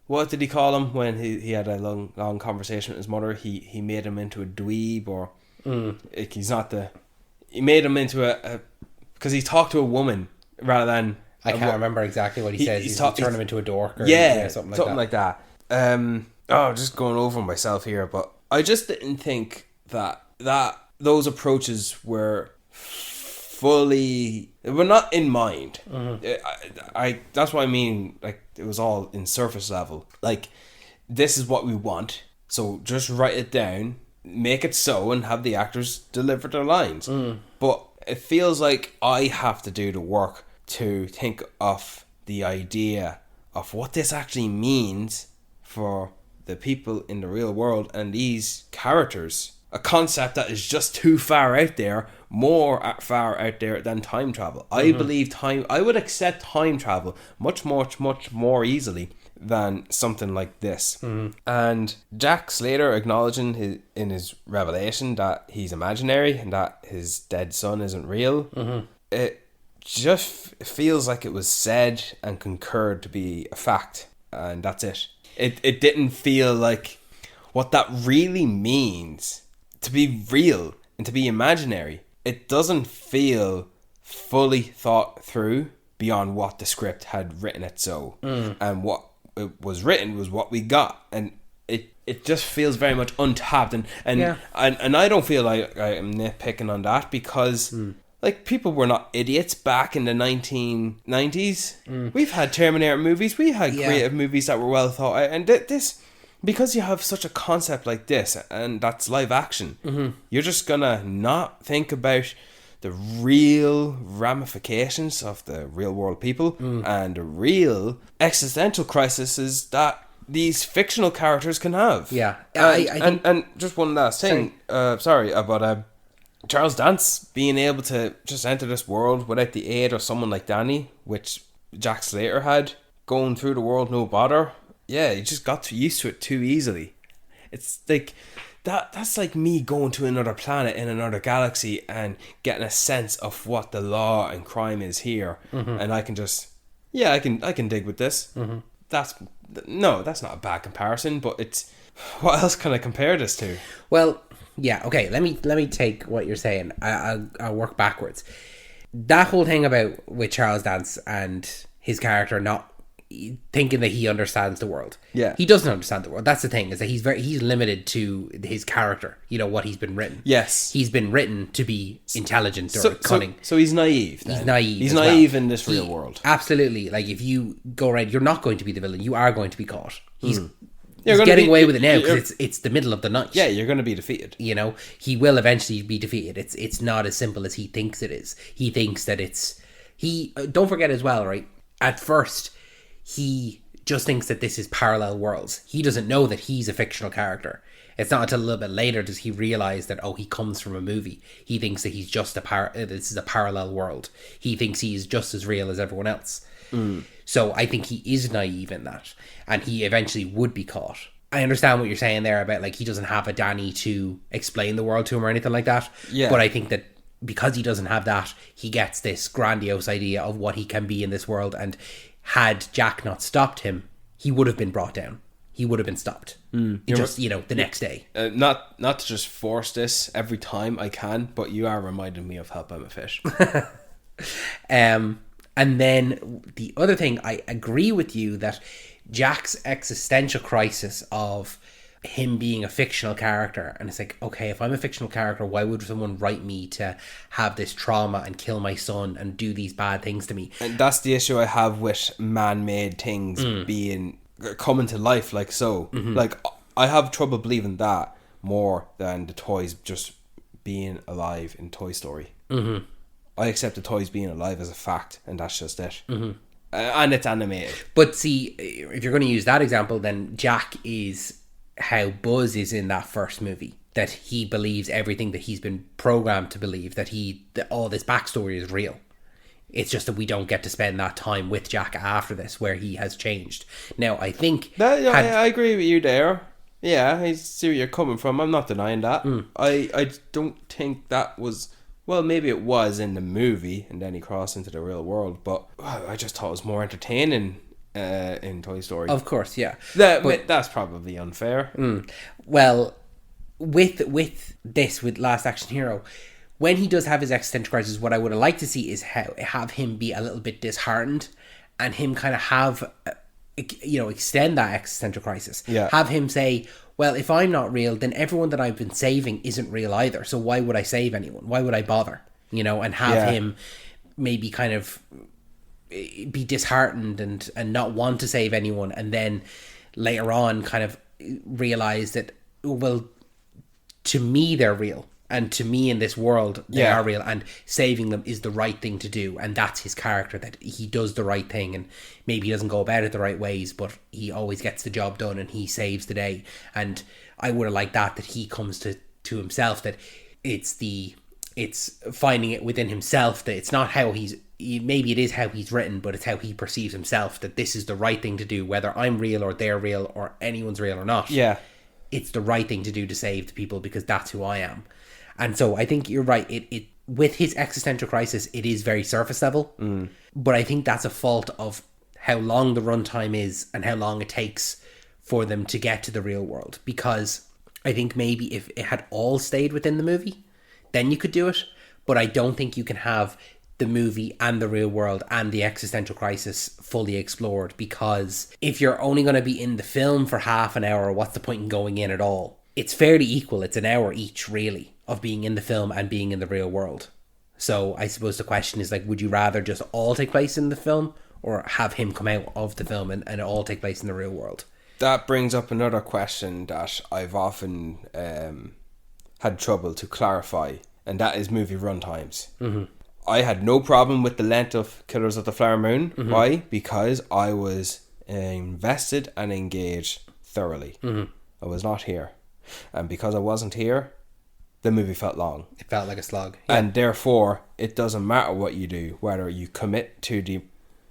What did he call him when he had a long conversation with his mother? He made him into a dweeb, or like, he's not the... He made him into a... Because he talked to a woman rather than... I can't remember exactly what he says. He's turned him into a dork, or something like that. Just going over myself here, but I just didn't think that those approaches were fully... They were not in mind. That's what I mean. Like, it was all in surface level. Like, this is what we want, so just write it down, make it so, and have the actors deliver their lines. But it feels like I have to do the work to think of the idea of what this actually means for the people in the real world and these characters. a concept that is just too far out there, far out there than time travel. I believe I would accept time travel much more easily than something like this. And Jack Slater acknowledging in his revelation that he's imaginary and that his dead son isn't real, it just feels like it was said and concurred to be a fact, and that's it. It didn't feel like what that really means to be real and to be imaginary. It doesn't feel fully thought through beyond what the script had written it so. And what it was written was what we got, and it just feels very much untapped, and I don't feel like I am nitpicking on that, because like, people were not idiots back in the 1990s. We've had Terminator movies, we had creative movies that were well thought out, and this, because you have such a concept like this, and that's live action, you're just gonna not think about the real ramifications of the real world people and the real existential crises that these fictional characters can have. Yeah. And just one last thing. Sorry about Charles Dance being able to just enter this world without the aid of someone like Danny, which Jack Slater had, going through the world no bother. Yeah, he just got used to it too easily. It's like that's like me going to another planet in another galaxy and getting a sense of what the law and crime is here, and I can just I can dig with this. That's not a bad comparison, but it's, what else can I compare this to? Well, yeah, okay. Let me take what you're saying. I'll work backwards. That whole thing about with Charles Dance and his character not thinking that he understands the world. Yeah, he doesn't understand the world. That's the thing, is that he's limited to his character. You know what he's been written. Yes, he's been written to be intelligent or cunning. So he's naive. Then. He's naive in this real world. Absolutely. Like, if you go around, you're not going to be the villain. You are going to be caught. He's getting away with it now because it's the middle of the night. Yeah, you're going to be defeated. You know, he will eventually be defeated. It's not as simple as he thinks it is. He thinks that don't forget as well, right? At first, he just thinks that this is parallel worlds. He doesn't know that he's a fictional character. It's not until a little bit later does he realize that, he comes from a movie. He thinks that he's just this is a parallel world. He thinks he's just as real as everyone else. So I think he is naive in that, and he eventually would be caught. I understand what you're saying there about, like, he doesn't have a Danny to explain the world to him or anything like that. Yeah. But I think that because he doesn't have that, he gets this grandiose idea of what he can be in this world, and had Jack not stopped him, he would have been brought down. He would have been stopped. Just, the next day. Not to just force this every time I can, but you are reminding me of Help I'm a Fish. And then the other thing, I agree with you that Jack's existential crisis of him being a fictional character, and it's like, okay, if I'm a fictional character, why would someone write me to have this trauma and kill my son and do these bad things to me? And that's the issue I have with man-made things coming to life like so. Like, I have trouble believing that more than the toys just being alive in Toy Story. I accept the toys being alive as a fact, and that's just it. And it's animated. But see, if you're going to use that example, then Jack is how Buzz is in that first movie. That he believes everything that he's been programmed to believe, that all this backstory is real. It's just that we don't get to spend that time with Jack after this, where he has changed. Now, I think... I agree with you there. Yeah, I see where you're coming from. I'm not denying that. I don't think that was... Well, maybe it was in the movie, and then he crossed into the real world, but I just thought it was more entertaining in Toy Story. Of course, yeah. That's probably unfair. Well, with Last Action Hero, when he does have his existential crisis, what I would have liked to see is have him be a little bit disheartened, and him kind of have, extend that existential crisis. Yeah. Have him say, well, if I'm not real, then everyone that I've been saving isn't real either. So why would I save anyone? Why would I bother? And have him maybe kind of be disheartened and not want to save anyone. And then later on kind of realize that, well, to me, they're real. And to me in this world, they are real. And saving them is the right thing to do. And that's his character, that he does the right thing. And maybe he doesn't go about it the right ways, but he always gets the job done and he saves the day. And I would have liked that he comes to to himself, that it's finding it within himself, that it's not how maybe it is how he's written, but it's how he perceives himself, that this is the right thing to do, whether I'm real or they're real or anyone's real or not. Yeah. It's the right thing to do to save the people because that's who I am. And so I think you're right. It with his existential crisis, it is very surface level. But I think that's a fault of how long the runtime is and how long it takes for them to get to the real world. Because I think maybe if it had all stayed within the movie, then you could do it. But I don't think you can have the movie and the real world and the existential crisis fully explored, because if you're only going to be in the film for half an hour, what's the point in going in at all? It's fairly equal. It's an hour each, really, of being in the film and being in the real world. So I suppose the question is, like, would you rather just all take place in the film or have him come out of the film and it all take place in the real world? That brings up another question that I've often had trouble to clarify, and that is movie runtimes. I had no problem with the length of Killers of the Flower Moon. Why? Because I was invested and engaged thoroughly. I was not here. And because I wasn't here, the movie felt long. It felt like a slog. Yeah. And therefore, it doesn't matter what you do, whether you commit to the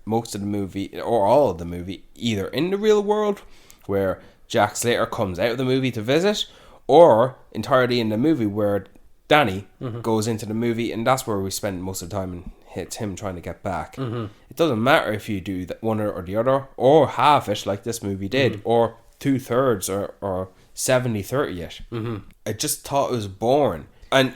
most of the movie or all of the movie, either in the real world, where Jack Slater comes out of the movie to visit, or entirely in the movie where Danny goes into the movie, and that's where we spend most of the time, and it's him trying to get back. It doesn't matter if you do one or the other, or half it like this movie did, or 2/3 or 70-30 it. I just thought it was boring. And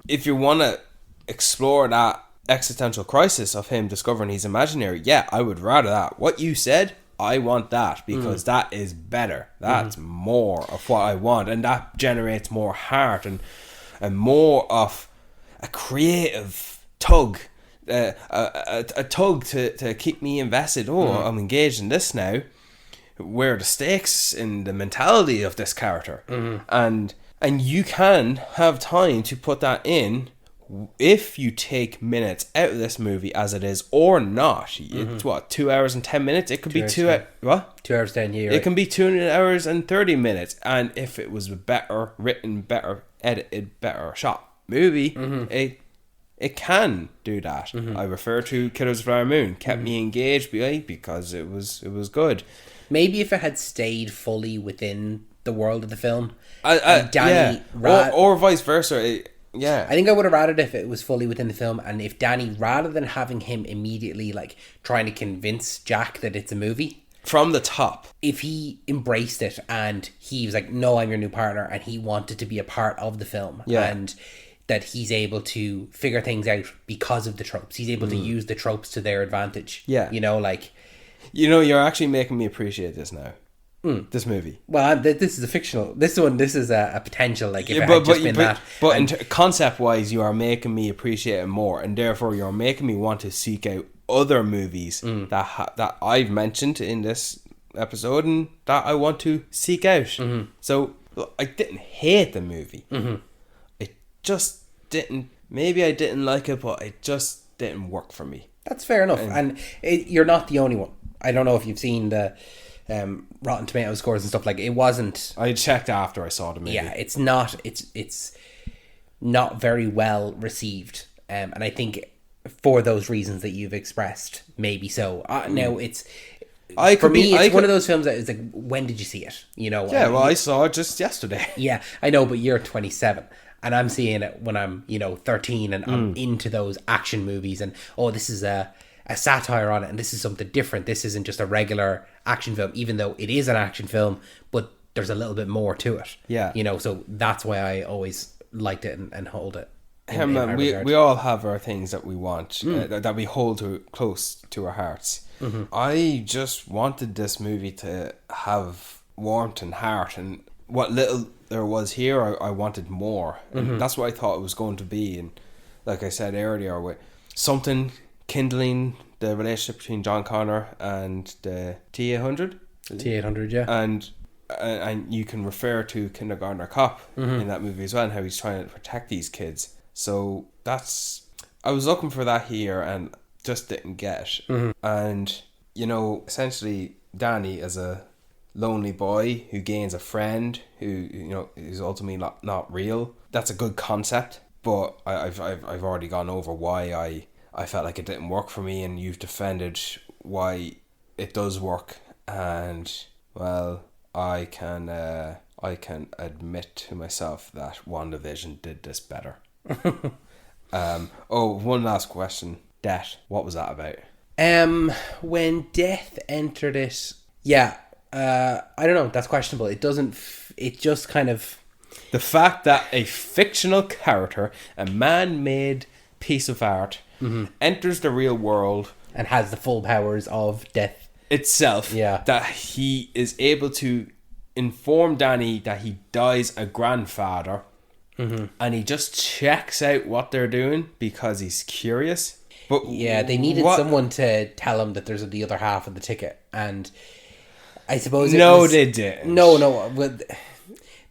if you want to explore that existential crisis of him discovering he's imaginary, yeah, I would rather that. What you said, I want that, because that is better. That's more of what I want, and that generates more heart and more of a creative tug, a tug to keep me invested. I'm engaged in this now. Where are the stakes in the mentality of this character? And you can have time to put that in if you take minutes out of this movie as it is, or not. It's 2 hours and 10 minutes. It could be 2 hours 10 years. It can be 2 hours and 30 minutes. And if it was a better written, better edited, better shot movie, it can do that. I refer to Killers of the Flower Moon. Kept me engaged because it was good. Maybe if it had stayed fully within the world of the film, Danny, or vice versa. I think I would have rather if it was fully within the film, and if Danny, rather than having him immediately like trying to convince Jack that it's a movie from the top, if he embraced it and he was like, no, I'm your new partner, and he wanted to be a part of the film, and that he's able to figure things out because of the tropes. He's able to use the tropes to their advantage. You're actually making me appreciate this now. This movie. Well, this is a fictional. This is a potential. Like if it had just been that. But concept wise, you are making me appreciate it more, and therefore you're making me want to seek out other movies that I've mentioned in this episode, and that I want to seek out. So I didn't hate the movie. It just didn't. Maybe I didn't like it, but it just didn't work for me. That's fair enough, and you're not the only one. I don't know if you've seen the Rotten Tomato scores and stuff. Like, it wasn't. I checked after I saw the movie. Yeah, it's not. It's not very well received, and I think for those reasons that you've expressed, maybe so. Now it's. For me, it's one of those films that is like, when did you see it? I saw it just yesterday. Yeah, I know, but you're 27. And I'm seeing it when I'm, 13, and I'm into those action movies, and this is a satire on it, and this is something different. This isn't just a regular action film, even though it is an action film, but there's a little bit more to it. Yeah. So that's why I always liked it and hold it. We all have our things that we want, that we hold close to our hearts. I just wanted this movie to have warmth and heart, and what little there was here, I wanted more, and that's what I thought it was going to be. And like I said earlier, with something kindling the relationship between John Connor and the T-800. T-800, yeah. And you can refer to Kindergartner Cop in that movie as well, and how he's trying to protect these kids. So I was looking for that here and just didn't get it. And essentially Danny, as a lonely boy who gains a friend who is ultimately not real. That's a good concept, but I've already gone over why I felt like it didn't work for me, and you've defended why it does work. And well, I can admit to myself that WandaVision did this better. One last question. Death. What was that about? When death entered it, yeah. I don't know. That's questionable. It doesn't. It just kind of. The fact that a fictional character, a man-made piece of art, enters the real world and has the full powers of death itself. Yeah. That he is able to inform Danny that he dies a grandfather, and he just checks out what they're doing because he's curious. But yeah, they needed someone to tell him that there's the other half of the ticket, and I suppose they didn't. No,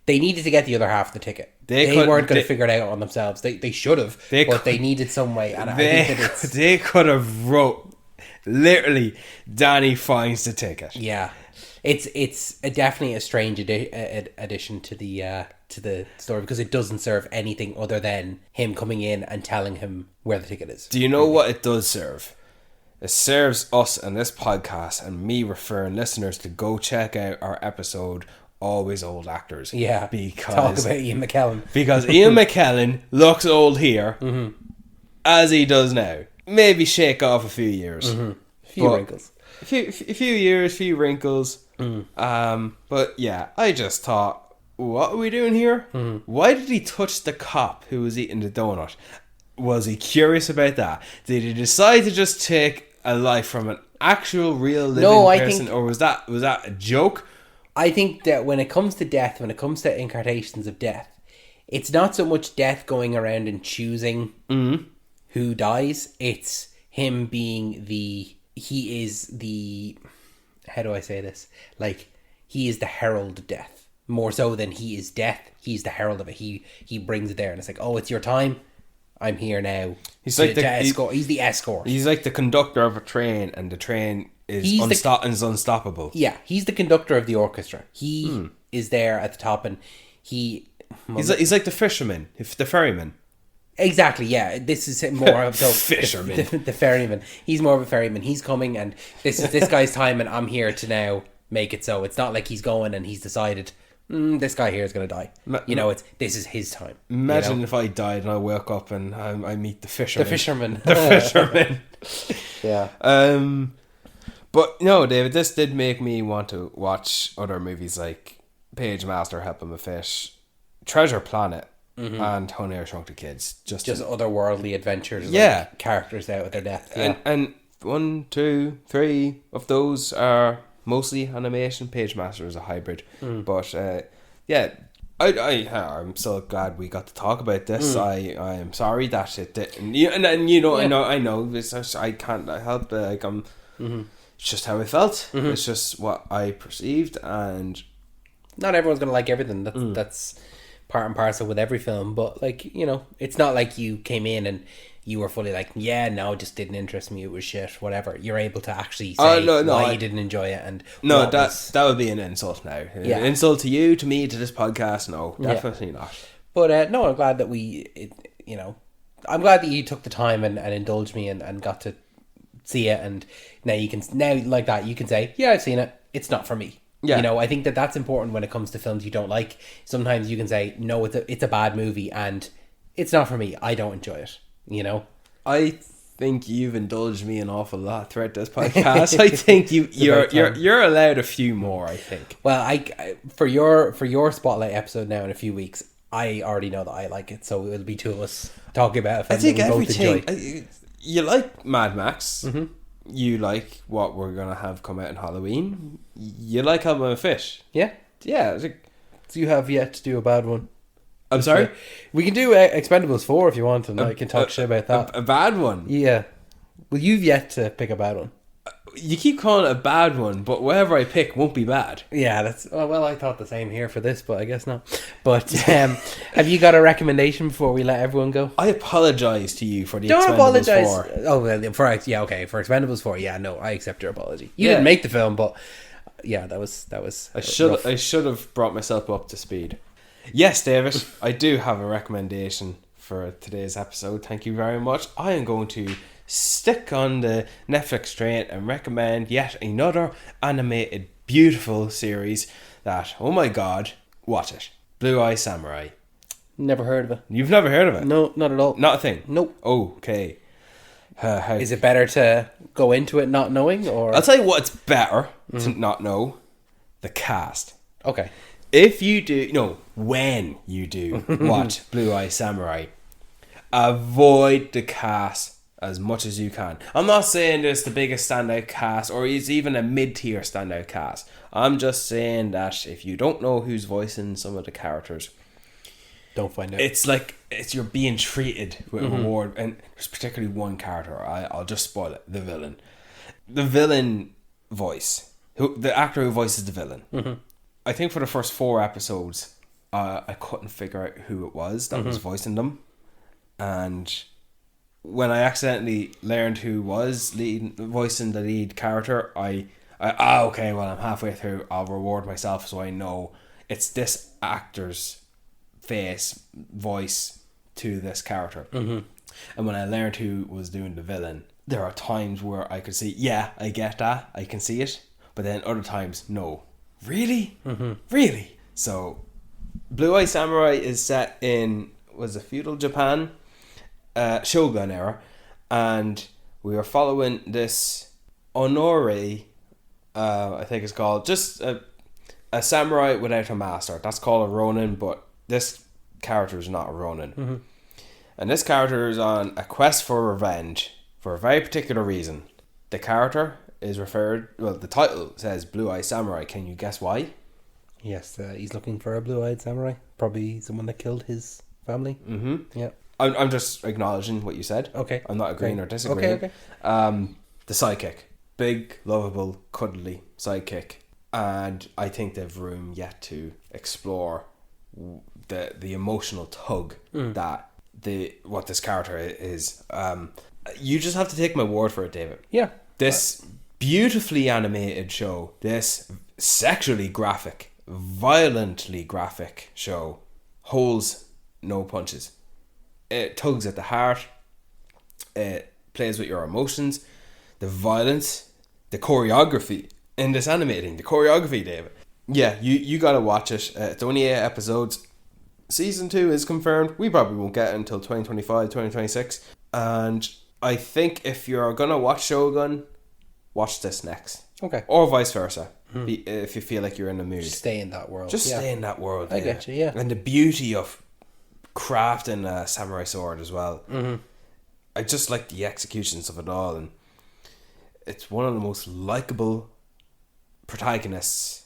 they needed to get the other half of the ticket. They weren't going to figure it out on themselves. They should have, but they needed some way. And I think that they could have wrote literally Danny finds the ticket. Yeah, it's definitely a strange addition to the story, because it doesn't serve anything other than him coming in and telling him where the ticket is. Do you know what it does serve? It serves us and this podcast and me referring listeners to go check out our episode Always Old Actors. Yeah, because talk about Ian McKellen. Because Ian McKellen looks old here as he does now. Maybe shake off a few years. A few wrinkles. A few years, few wrinkles. But yeah, I just thought, what are we doing here? Why did he touch the cop who was eating the donut? Was he curious about that? Did he decide to just take a life from an actual real living person, or was that a joke? I think that when it comes to death, when it comes to incarnations of death, it's not so much death going around and choosing who dies. It's him being he is the, how do I say this? Like, he is the herald of death. More so than he is death, he's the herald of it. He brings it there, and it's like, oh, it's your time. I'm here now. He's like the escort. He's the escort. He's like the conductor of a train, and the train is unstoppable. Yeah, he's the conductor of the orchestra. He is there at the top, and he's like the fisherman, the ferryman. Exactly. Yeah, this is more of fisherman, the ferryman. He's more of a ferryman. He's coming, and this is this guy's time, and I'm here to now make it so. It's not like he's going and he's decided, this guy here is going to die. This is his time. Imagine if I died and I woke up and I meet the fisherman. The fisherman. Yeah. But no, David, this did make me want to watch other movies like Page Master, Help Him a Fish, Treasure Planet, and Honey, I Shrunk the Kids. Just otherworldly adventures. Yeah. Like characters out of their depth. Yeah. And 1, 2, 3 of those are mostly animation. Page Master is a hybrid. But yeah, I'm so glad we got to talk about this. I am sorry that it didn't. I know. I can't help it. Like it's just how I felt. It's just what I perceived, and not everyone's gonna like everything. That's part and parcel with every film. But like, it's not like you came in and you were fully like, yeah, no, it just didn't interest me. It was shit. Whatever. You're able to actually say why you didn't enjoy it, and that would be an insult now. Yeah. An insult to you, to me, to this podcast. No, definitely not. But no, I'm glad that I'm glad that you took the time and indulged me and got to see it, and now you can say, yeah, I've seen it, it's not for me. Yeah. I think that's important when it comes to films you don't like. Sometimes you can say, no, it's a bad movie and it's not for me, I don't enjoy it. I think you've indulged me an awful lot throughout this podcast. I think you're allowed a few more, I think. Well, for your spotlight episode now in a few weeks, I already know that I like it, so it'll be two of us talking about it. I think everything. You like Mad Max. You like what we're gonna have come out in Halloween. You like Help Him a Fish. Yeah. So you have yet to do a bad one. I'm sorry? We can do Expendables 4 if you want, and I can talk shit about that. A bad one? Yeah. Well, you've yet to pick a bad one. You keep calling it a bad one, but whatever I pick won't be bad. Yeah, I thought the same here for this, but I guess not. But have you got a recommendation before we let everyone go? I apologise to you for the Don't Expendables apologise. 4. Oh, for Expendables 4, yeah, no, I accept your apology. You didn't make the film, but yeah, that was I should rough. I should have brought myself up to speed. Yes, David, I do have a recommendation for today's episode. Thank you very much. I am going to stick on the Netflix train and recommend yet another animated beautiful series that, oh my god, watch it. Blue Eye Samurai. Never heard of it. You've never heard of it? No, not at all. Not a thing? Nope. Okay. Is it better to go into it not knowing, or? I'll tell you what's better to not know. The cast. Okay. If you do, no, when you do watch Blue Eye Samurai, avoid the cast as much as you can. I'm not saying it's the biggest standout cast or it's even a mid-tier standout cast. I'm just saying that if you don't know who's voicing some of the characters, Don't find out. it's like you're being treated with a reward. And there's particularly one character, I'll just spoil it, the villain. The villain voice, the actor who voices the villain. I think for the first 4 episodes, I couldn't figure out who it was that was voicing them. And when I accidentally learned who was voicing the lead character, okay, well, I'm halfway through. I'll reward myself so I know it's this actor's voice to this character. And when I learned who was doing the villain, there are times where I could see, yeah, I get that, I can see it. But then other times, no. Really? Really? So, Blue Eye Samurai is set in, was it feudal Japan? Shogun era. And we are following this Honore, I think it's called, just a samurai without a master. That's called a Ronin, but this character is not a Ronin. And this character is on a quest for revenge for a very particular reason. The character is the title says Blue Eye Samurai. Can you guess why? Yes, he's looking for a blue-eyed samurai. Probably someone that killed his family. Yeah. I'm just acknowledging what you said. Okay. I'm not agreeing or disagreeing. Okay. The sidekick. Big, lovable, cuddly sidekick. And I think they've room yet to explore the emotional tug that what this character is. You just have to take my word for it, David. Yeah. This beautifully animated show, this sexually graphic, violently graphic show holds no punches. It tugs at the heart. It plays with your emotions. The violence, the choreography in this animating, the choreography, David. Yeah, you gotta watch it. It's only 8 episodes. Season 2 is confirmed. We probably won't get it until 2025, 2026. And I think if you're gonna watch Shogun, watch this next. Okay. Or vice versa. If you feel like you're in the mood. Just stay in that world. Just stay in that world. I get you, yeah. And the beauty of crafting a samurai sword as well. I just like the executions of it all. And it's one of the most likable protagonists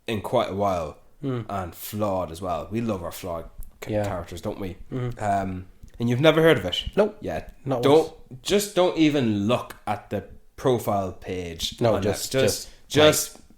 in quite a while. And flawed as well. We love our flawed characters, don't we? And you've never heard of it? Nope. Yeah. Not don't even look at the profile page. No, just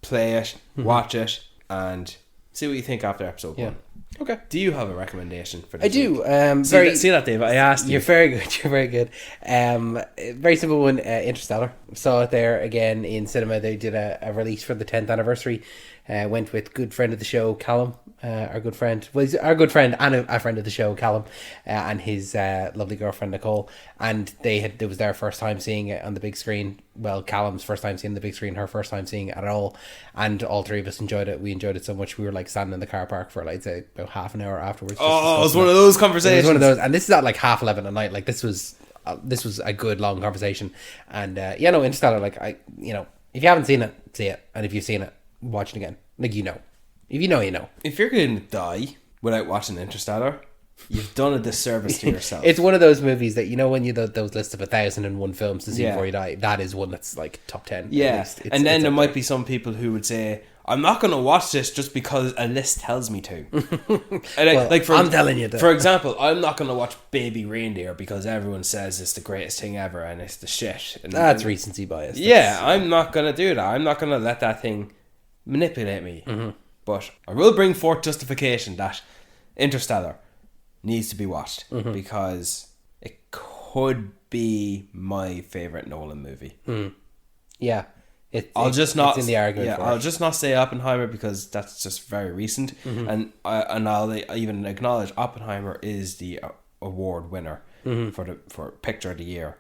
play it, watch it, and see what you think after episode 1. Okay. Do you have a recommendation for this? I do. See that, Dave? I asked you. You're very good. You're very good. Very simple one. Interstellar. Saw it there again in cinema. They did a release for the 10th anniversary. Went with good friend of the show, Callum. Our good friend. Well, he's our good friend and a friend of the show, Callum, and his lovely girlfriend Nicole. And it was their first time seeing it on the big screen. Well, Callum's first time seeing the big screen, her first time seeing it at all. And all three of us enjoyed it. We enjoyed it so much we were like standing in the car park for, like, say, about half an hour afterwards. Oh, it was one of those conversations. It was one of those, and this is at like 11:30 at night. Like this was a good long conversation. And Interstellar. Like if you haven't seen it, see it, and if you've seen it, watch it again. Like if you know, you know. If you're going to die without watching Interstellar, you've done a disservice to yourself. It's one of those movies that, when you those lists of 1,001 films to see before you die, that is one that's like top 10. Yeah, and then there might be some people who would say, I'm not going to watch this just because a list tells me to. I'm telling you that. For example, I'm not going to watch Baby Reindeer because everyone says it's the greatest thing ever and it's the shit. That's recency bias. I'm not going to do that. I'm not going to let that thing manipulate me. But I will bring forth justification that Interstellar needs to be watched because it could be my favourite Nolan movie. Yeah. I'll just not it's in the argument. Yeah, for I'll it. just not say Oppenheimer because that's just very recent, and I'll even acknowledge Oppenheimer is the award winner for picture of the year.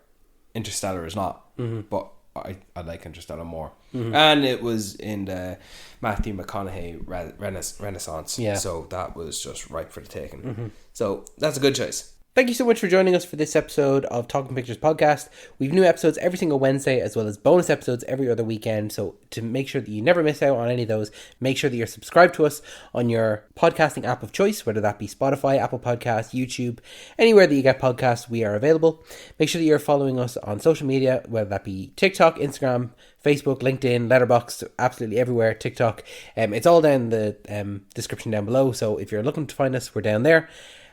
Interstellar is not, but I like Interstellar more, and it was in the Matthew McConaughey Renaissance, so that was just ripe for the taking. So that's a good choice. Thank you so much for joining us for this episode of Talking Pictures podcast. We've new episodes every single Wednesday, as well as bonus episodes every other weekend. So to make sure that you never miss out on any of those, make sure that you're subscribed to us on your podcasting app of choice, whether that be Spotify, Apple Podcasts, YouTube, anywhere that you get podcasts, we are available. Make sure that you're following us on social media, whether that be TikTok, Instagram, Facebook, LinkedIn, Letterboxd, absolutely everywhere, TikTok. It's all down in the description down below. So if you're looking to find us, we're down there.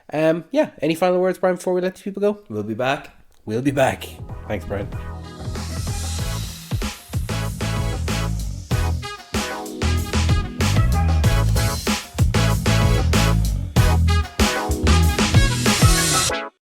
Any final words, Brian, before we let these people go? We'll be back. We'll be back. Thanks, Brian.